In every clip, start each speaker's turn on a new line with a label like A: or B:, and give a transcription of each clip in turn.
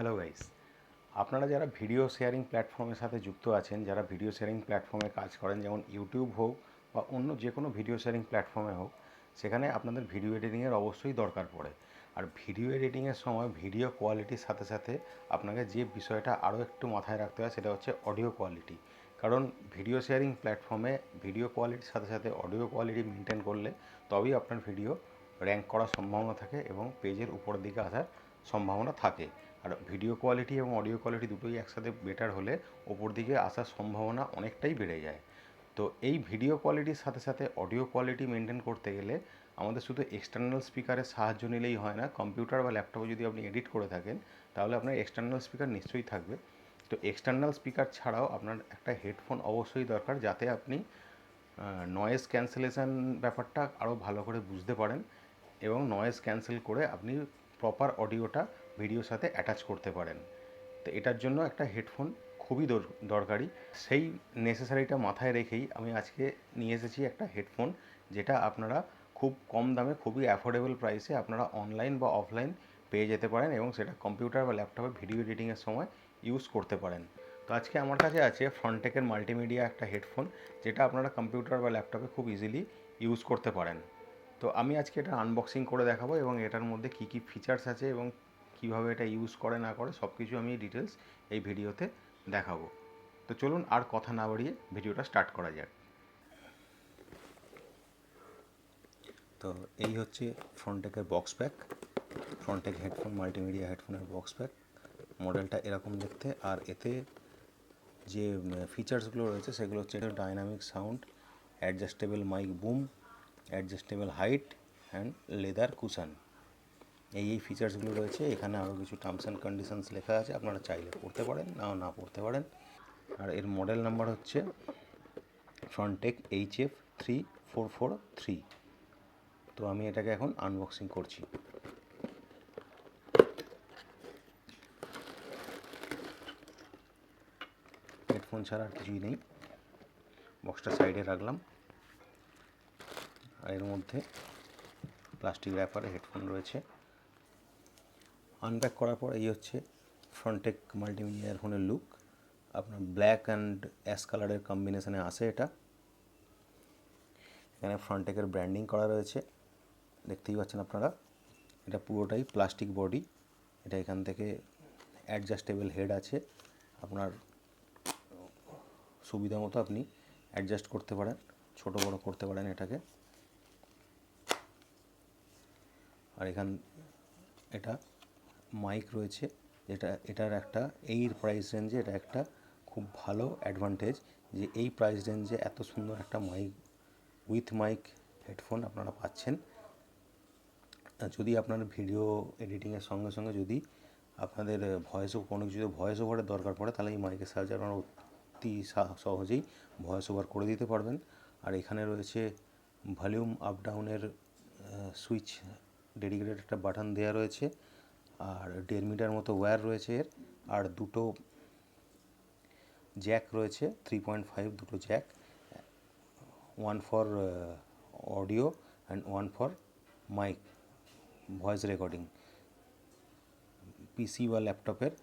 A: Hello guys, আপনারা যারা video sharing প্ল্যাটফর্মের সাথে যুক্ত আছেন, যারা ভিডিও শেয়ারিং প্ল্যাটফর্মে কাজ করেন, যেমন ইউটিউব হোক বা অন্য যে কোনো ভিডিও শেয়ারিং প্ল্যাটফর্মে হোক, সেখানে আপনাদের ভিডিও এডিটিংয়ের অবশ্যই দরকার পড়ে। আর ভিডিও এডিটিংয়ের সময় ভিডিও কোয়ালিটির সাথে সাথে আপনাকে যে বিষয়টা আরও একটু মাথায় রাখতে হয় সেটা হচ্ছে অডিও কোয়ালিটি। কারণ ভিডিও শেয়ারিং প্ল্যাটফর্মে ভিডিও কোয়ালিটির সাথে সাথে অডিও কোয়ালিটি মেনটেন করলে তবেই আপনার ভিডিও র্যাঙ্ক করার সম্ভাবনা থাকে এবং পেজের উপরের দিকে আসার সম্ভাবনা থাকে। আর ভিডিও কোয়ালিটি এবং অডিও কোয়ালিটি দুটোই একসাথে বেটার হলে ওপর দিকে আসার সম্ভাবনা অনেকটাই বেড়ে যায়। তো এই ভিডিও কোয়ালিটির সাথে সাথে অডিও কোয়ালিটি মেনটেন করতে গেলে আমাদের শুধু এক্সটার্নাল স্পিকারের সাহায্য নিলেই হয় না। কম্পিউটার বা ল্যাপটপে যদি আপনি এডিট করে থাকেন তাহলে আপনার এক্সটার্নাল স্পিকার নিশ্চয়ই থাকবে। তো এক্সটার্নাল স্পিকার ছাড়াও আপনার একটা হেডফোন অবশ্যই দরকার, যাতে আপনি নয়েজ ক্যান্সেলেশন ব্যাপারটা আরও ভালো করে বুঝতে পারেন এবং নয়েজ ক্যান্সেল করে আপনি প্রপার অডিওটা ভিডিওর সাথে অ্যাটাচ করতে পারেন। তো এটার জন্য একটা হেডফোন খুবই দরকারি। সেই নেসেসারিটা মাথায় রেখেই আমি আজকে নিয়ে এসেছি একটা হেডফোন, যেটা আপনারা খুব কম দামে খুবই অ্যাফোর্ডেবল প্রাইসে আপনারা অনলাইন বা অফলাইন পেয়ে যেতে পারেন এবং সেটা কম্পিউটার বা ল্যাপটপে ভিডিও এডিটিংয়ের সময় ইউজ করতে পারেন। তো আজকে আমার কাছে আছে ফ্রন্টেকের মাল্টিমিডিয়া একটা হেডফোন, যেটা আপনারা কম্পিউটার বা ল্যাপটপে খুব ইজিলি ইউজ করতে পারেন। তো আমি আজকে এটা আনবক্সিং করে দেখাবো এবং এটার মধ্যে কী কী ফিচার্স আছে এবং কীভাবে এটা ইউজ করে না করে সব কিছু আমি ডিটেলস এই ভিডিওতে দেখাবো। তো চলুন আর কথা না বাড়িয়ে ভিডিওটা স্টার্ট করা যাক। তো এই হচ্ছে ফ্রন্টেকের box pack, Frontech headphone multimedia হেডফোনের বক্স প্যাক। মডেলটা এরকম দেখতে, আর এতে যে ফিচার্সগুলো রয়েছে সেগুলো হচ্ছে dynamic sound, adjustable mic boom, adjustable height and leather cushion. এই ফিচার্সগুলো রয়েছে। এখানে আরও কিছু টার্মস অ্যান্ড কন্ডিশনস লেখা আছে, আপনারা চাইলে পড়তে পারেন, না পড়তে পারেন। আর এর মডেল নাম্বার হচ্ছে ফ্রন্টেক HF-3443। তো আমি এটাকে এখন আনবক্সিং করছি। হেডফোন ছাড়া আর কিছুই নেই। বক্সটা সাইডে রাখলাম, আর এর মধ্যে প্লাস্টিক র্যাপারে হেডফোন রয়েছে। আনপ্যাক করার পর এই হচ্ছে ফ্রন্টেক মাল্টিমিডিয়া হেডফোনের লুক। আপনার ব্ল্যাক অ্যান্ড অ্যাশ কালারের কম্বিনেশানে আসে এটা। এখানে ফ্রন্টেকের ব্র্যান্ডিং করা রয়েছে, দেখতেই পাচ্ছেন আপনারা। এটা পুরোটাই প্লাস্টিক বডি। এটা এখান থেকে অ্যাডজাস্টেবল হেড আছে, আপনার সুবিধা মতো আপনি অ্যাডজাস্ট করতে পারেন, ছোট বড় করতে পারেন এটাকে। আর এটা মাইক রয়েছে, এটার একটা এই প্রাইস রেঞ্জে এটা একটা খুব ভালো অ্যাডভান্টেজ যে এই প্রাইস রেঞ্জে এত সুন্দর একটা মাইক উইথ মাইক হেডফোন আপনারা পাচ্ছেন। যদি আপনার ভিডিও এডিটিংয়ের সঙ্গে সঙ্গে যদি আপনাদের কোনো কিছু ভয়েস ওভারের দরকার পড়ে, তাহলে এই মাইকের সাহায্যে আপনারা অতি সহজেই ভয়েস ওভার করে দিতে পারবেন। আর এখানে রয়েছে ভলিউম আপ ডাউনের সুইচ, ডেডিকেটেড একটা বাটন দেওয়া রয়েছে। আর 1.5 মিটার মতো ওয়্যার রয়েছে এর। আর দুটো জ্যাক রয়েছে, 3.5 দুটো jack, 1 for audio and 1 for mic voice recording. PC বা ল্যাপটপের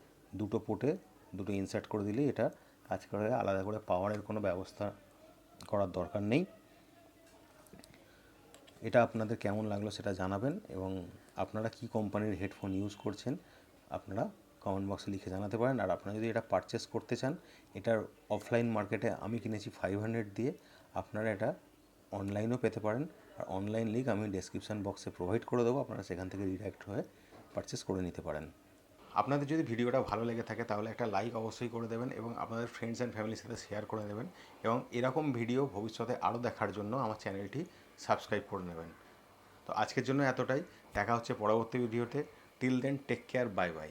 A: দুটো পোর্টে দুটো ইনসার্ট করে দিলেই এটা কাজ করে। আলাদা করে পাওয়ারের কোনো ব্যবস্থা করার দরকার নেই। এটা আপনাদের কেমন লাগলো সেটা জানাবেন, এবং আপনারা কি কোম্পানির হেডফোন ইউজ করছেন আপনারা কমেন্ট বক্সে লিখে জানাতে পারেন। আর আপনারা যদি এটা পারচেস করতে চান, এটার অফলাইন মার্কেটে আমি কিনেছি 500 দিয়ে, আপনারা এটা অনলাইনেও পেতে পারেন। আর অনলাইন লিঙ্ক আমি ডেসক্রিপশান বক্সে প্রোভাইড করে দেবো, আপনারা সেখান থেকে ডিরেক্ট হয়ে পারচেস করে নিতে পারেন। আপনাদের যদি ভিডিওটা ভালো লেগে থাকে তাহলে একটা লাইক অবশ্যই করে দেবেন এবং আপনাদের ফ্রেন্ডস অ্যান্ড ফ্যামিলির সাথে শেয়ার করে দেবেন, এবং এরকম ভিডিও ভবিষ্যতে আরও দেখার জন্য আমার চ্যানেলটি সাবস্ক্রাইব করে নেবেন। তো আজকের জন্য এতটাই। দেখা হচ্ছে পরবর্তী ভিডিওতে। Till then, take care, bye by.